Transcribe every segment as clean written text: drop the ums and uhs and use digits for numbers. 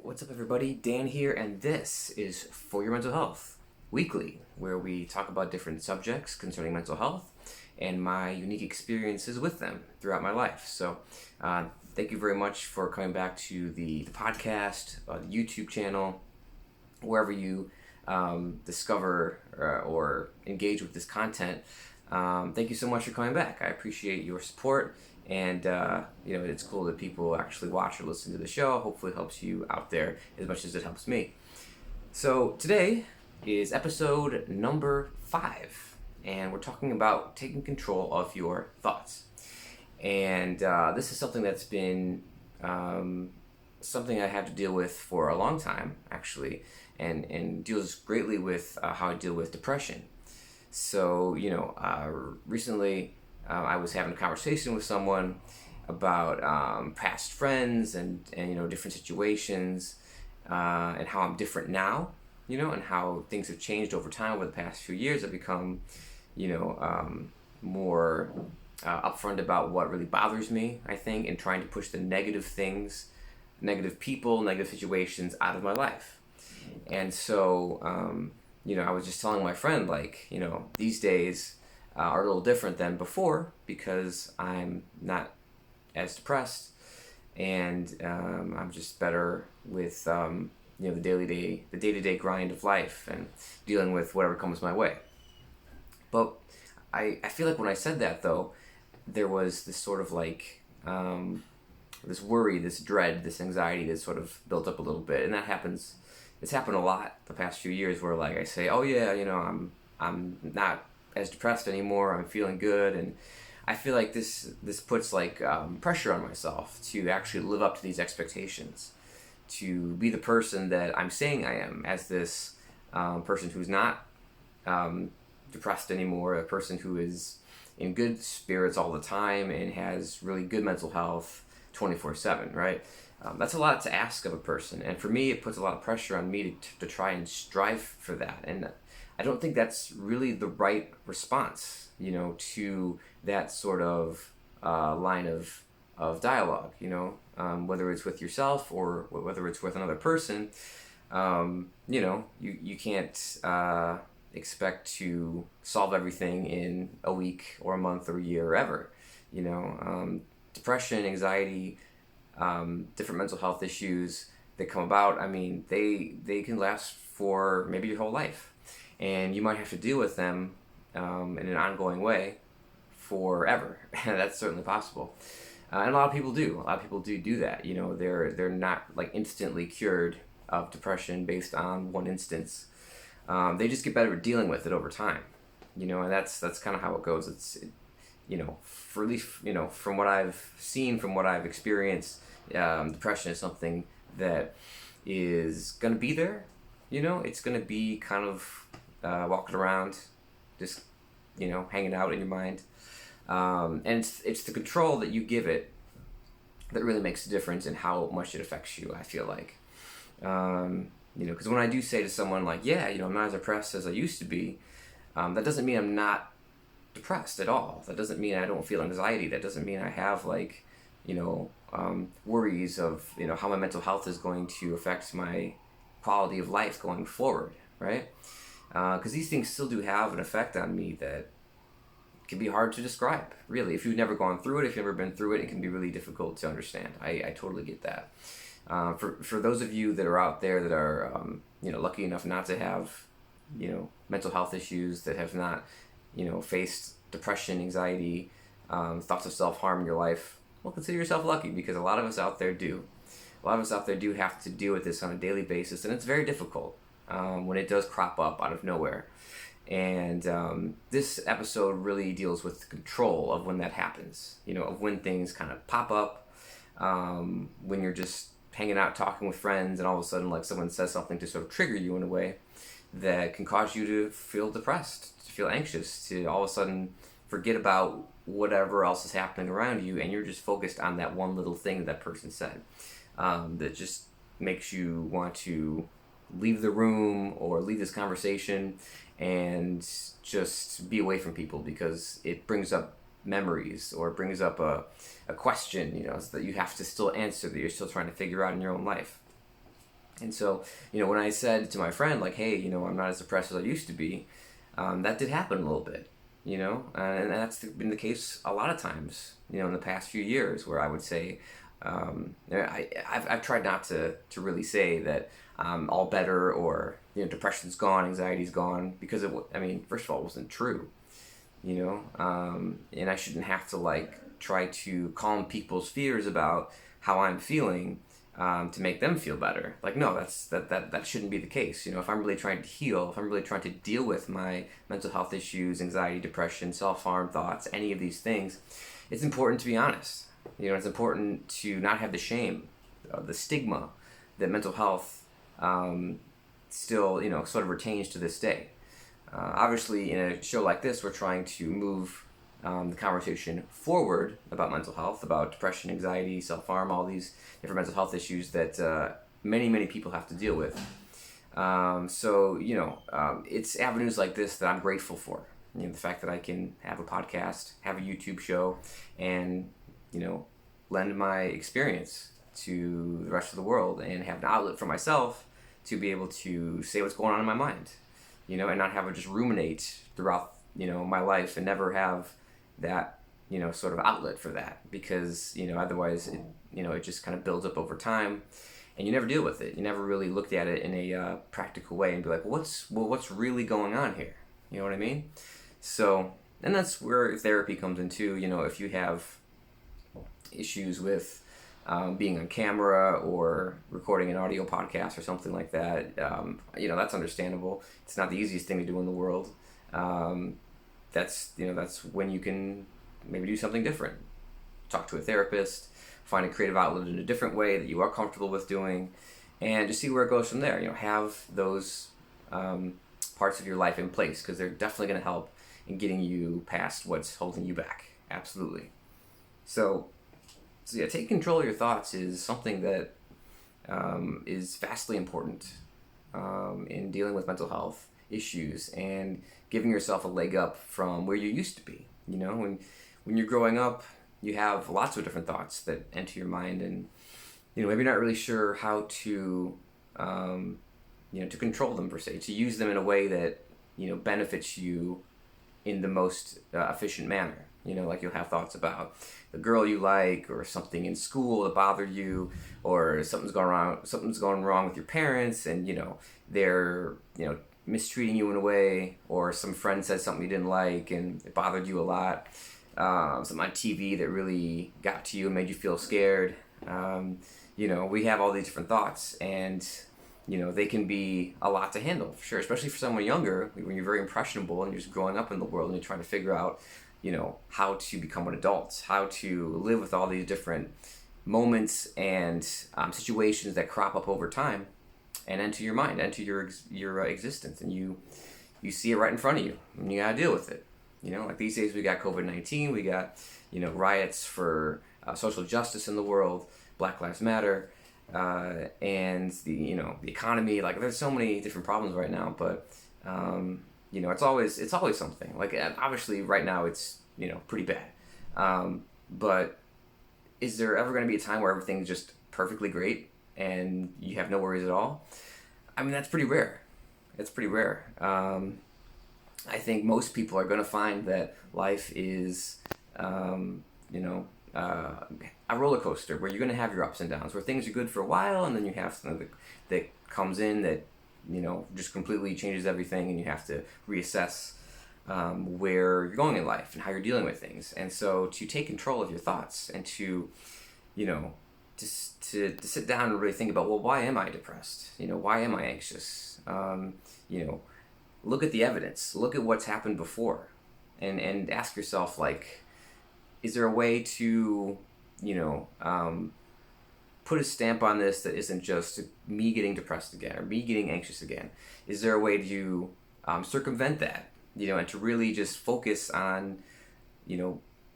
What's up, everybody? Dan here, and this is For Your Mental Health Weekly, where we talk about different subjects concerning mental health and my unique experiences with them throughout my life. So, thank you very much for coming back to the podcast, the YouTube channel, wherever you discover or engage with this content. Thank you so much for coming back. I appreciate your support. And, it's cool that people actually watch or listen to the show. Hopefully it helps you out there as much as it helps me. So today is episode number 5. And we're talking about taking control of your thoughts. And this is something that's been something I had to deal with for a long time, actually. And deals greatly with how I deal with depression. So, recently... I was having a conversation with someone about past friends and different situations and how I'm different now, and how things have changed over time over the past few years. I've become, more upfront about what really bothers me, I think, and trying to push the negative things, negative people, negative situations out of my life. And so, I was just telling my friend, these days, are a little different than before because I'm not as depressed and I'm just better with the day-to-day grind of life and dealing with whatever comes my way. But I feel like when I said that, though, there was this sort of this worry, this dread, this anxiety that sort of built up a little bit, and it's happened a lot the past few years where I say, oh yeah, I'm not as depressed anymore, I'm feeling good, and I feel like this puts pressure on myself to actually live up to these expectations, to be the person that I'm saying I am, as this person who's not depressed anymore, a person who is in good spirits all the time and has really good mental health 24/7, right? That's a lot to ask of a person, and for me it puts a lot of pressure on me to try and strive for that, and I don't think that's really the right response, to that sort of line of dialogue, whether it's with yourself or whether it's with another person. You can't expect to solve everything in a week or a month or a year or ever. Depression, anxiety, different mental health issues that come about, they can last for maybe your whole life. And you might have to deal with them in an ongoing way forever. That's certainly possible. And a lot of people do. A lot of people do that. They're not instantly cured of depression based on one instance. They just get better at dealing with it over time. And that's kind of how it goes. It's, for at least, from what I've seen, from what I've experienced, depression is something that is going to be there. It's going to be kind of walking around, just hanging out in your mind, and it's the control that you give it that really makes a difference in how much it affects you. I feel like, because when I do say to someone I'm not as depressed as I used to be, that doesn't mean I'm not depressed at all. That doesn't mean I don't feel anxiety. That doesn't mean I have worries of how my mental health is going to affect my quality of life going forward, right? Because these things still do have an effect on me that can be hard to describe, really. If you've never gone through it, if you've never been through it, it can be really difficult to understand. I totally get that. For those of you that are out there that are, lucky enough not to have, mental health issues, that have not, faced depression, anxiety, thoughts of self-harm in your life, well, consider yourself lucky, because a lot of us out there do. A lot of us out there do have to deal with this on a daily basis, and it's very difficult when it does crop up out of nowhere. And this episode really deals with the control of when that happens, of when things kind of pop up, when you're just hanging out talking with friends and all of a sudden someone says something to sort of trigger you in a way that can cause you to feel depressed, to feel anxious, to all of a sudden forget about whatever else is happening around you, and you're just focused on that one little thing that person said, that just makes you want to leave the room or leave this conversation and just be away from people because it brings up memories or brings up a question, so that you have to still answer, that you're still trying to figure out in your own life. And so, when I said to my friend, like, hey, I'm not as depressed as I used to be, that did happen a little bit, and that's been the case a lot of times, in the past few years, where I would say, I've tried not to really say that I'm all better, or, depression's gone, anxiety's gone, because first of all, it wasn't true, and I shouldn't have to try to calm people's fears about how I'm feeling, to make them feel better. No, that shouldn't be the case. If I'm really trying to heal, if I'm really trying to deal with my mental health issues, anxiety, depression, self-harm thoughts, any of these things, it's important to be honest. It's important to not have the shame, the stigma that mental health still, sort of retains to this day. Obviously, in a show like this, we're trying to move the conversation forward about mental health, about depression, anxiety, self-harm, all these different mental health issues that many people have to deal with. It's avenues like this that I'm grateful for. The fact that I can have a podcast, have a YouTube show, and lend my experience to the rest of the world, and have an outlet for myself to be able to say what's going on in my mind, and not have it just ruminate throughout my life, and never have that sort of outlet for that, because otherwise it just kind of builds up over time, and you never deal with it. You never really looked at it in a practical way and be like, what's really going on here? You know what I mean? So, and that's where therapy comes in too. If you have issues with being on camera or recording an audio podcast or something like that, that's understandable. It's not the easiest thing to do in the world. That's when you can maybe do something different. Talk to a therapist, find a creative outlet in a different way that you are comfortable with doing, and just see where it goes from there. Have those parts of your life in place, because they're definitely going to help in getting you past what's holding you back. Absolutely. So yeah, taking control of your thoughts is something that is vastly important in dealing with mental health issues and giving yourself a leg up from where you used to be. When you're growing up, you have lots of different thoughts that enter your mind, and maybe you're not really sure how to to control them per se, to use them in a way that benefits you in the most efficient manner. You'll have thoughts about the girl you like, or something in school that bothered you, or something's going wrong with your parents, and they're mistreating you in a way, or some friend said something you didn't like and it bothered you a lot. Something on TV that really got to you and made you feel scared. We have all these different thoughts, and they can be a lot to handle, for sure, especially for someone younger, when you're very impressionable and you're just growing up in the world and you're trying to figure out how to become an adult, how to live with all these different moments and situations that crop up over time and enter your mind, enter your existence, and you see it right in front of you, and you gotta deal with it. These days we got COVID-19, we got riots for social justice in the world, Black Lives Matter, and the economy. There's so many different problems right now, but it's always something. Obviously right now it's pretty bad, but is there ever going to be a time where everything's just perfectly great and you have no worries at all? That's pretty rare. It's pretty rare. I think most people are going to find that life is a roller coaster, where you're going to have your ups and downs, where things are good for a while, and then you have something that comes in that just completely changes everything, and you have to reassess where you're going in life and how you're dealing with things. And so to take control of your thoughts, and to sit down and really think about, well, why am I depressed? Why am I anxious? Look at the evidence, look at what's happened before, and ask yourself, is there a way to put a stamp on this that isn't just me getting depressed again, or me getting anxious again? Is there a way to circumvent that, and to really just focus on,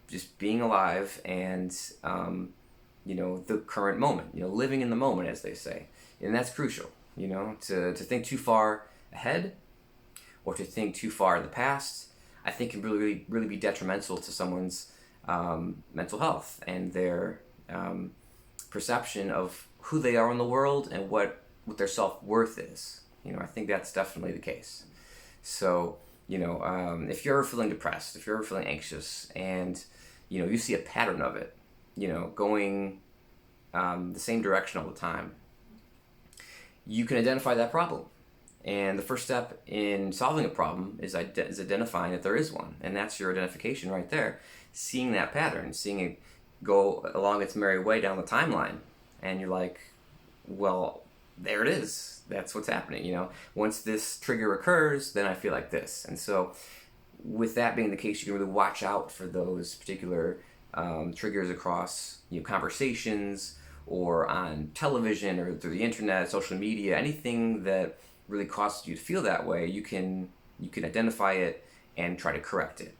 just being alive and, the current moment, living in the moment, as they say. And that's crucial, to think too far ahead or to think too far in the past, I think can really, really be detrimental to someone's mental health and their perception of who they are in the world and what what their self-worth is. I think that's definitely the case. So, if you're ever feeling depressed, if you're ever feeling anxious, and, you see a pattern of it, going the same direction all the time, you can identify that problem. And the first step in solving a problem is identifying that there is one. And that's your identification right there. Seeing that pattern, seeing it go along its merry way down the timeline. And you're like, well, there it is. That's what's happening. Once this trigger occurs, then I feel like this. And so with that being the case, you can really watch out for those particular triggers across conversations, or on television, or through the internet, social media, anything that really causes you to feel that way. You can identify it and try to correct it.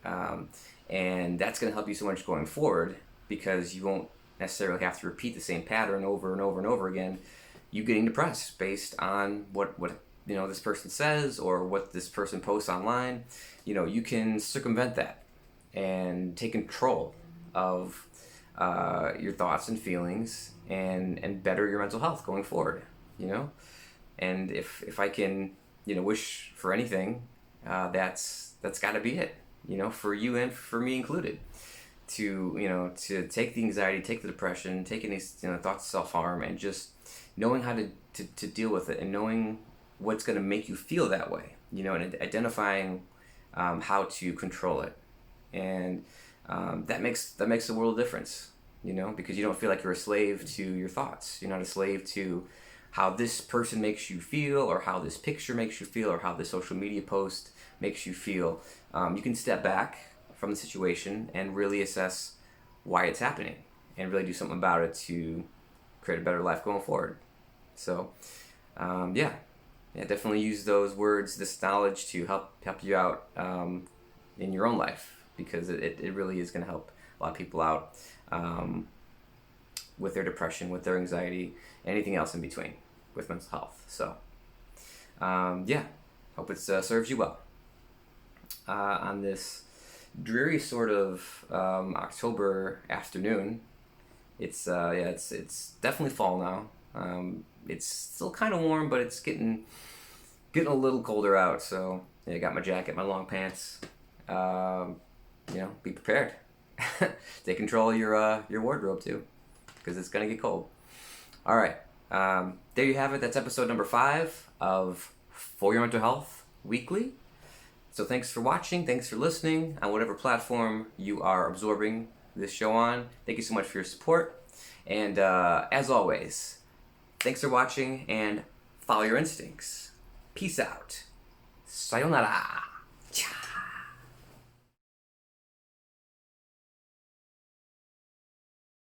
And that's going to help you so much going forward, because you won't necessarily have to repeat the same pattern over and over and over again. You getting depressed based on what this person says, or what this person posts online. You can circumvent that and take control of your thoughts and feelings, and better your mental health going forward. And if I can wish for anything, that's got to be it. For you and for me included, to take the anxiety, take the depression, take any thoughts of self-harm, and just knowing how to deal with it, and knowing what's going to make you feel that way, and identifying how to control it. And that makes a world of difference, because you don't feel like you're a slave to your thoughts. You're not a slave to how this person makes you feel, or how this picture makes you feel, or how this social media post makes you feel. You can step back from the situation and really assess why it's happening, and really do something about it to create a better life going forward. So, definitely use those words, this knowledge, to help you out in your own life, because it really is going to help a lot of people out with their depression, with their anxiety, anything else in between with mental health. So, hope it serves you well on this dreary sort of October afternoon. It's definitely fall now. It's still kind of warm, but it's getting a little colder out. So I got my jacket, my long pants. Be prepared. Take control of your wardrobe too, because it's gonna get cold. All right, there you have it. That's episode number 5 of For Your Mental Health Weekly. So thanks for watching. Thanks for listening on whatever platform you are absorbing this show on. Thank you so much for your support. And as always, thanks for watching, and follow your instincts. Peace out. Sayonara.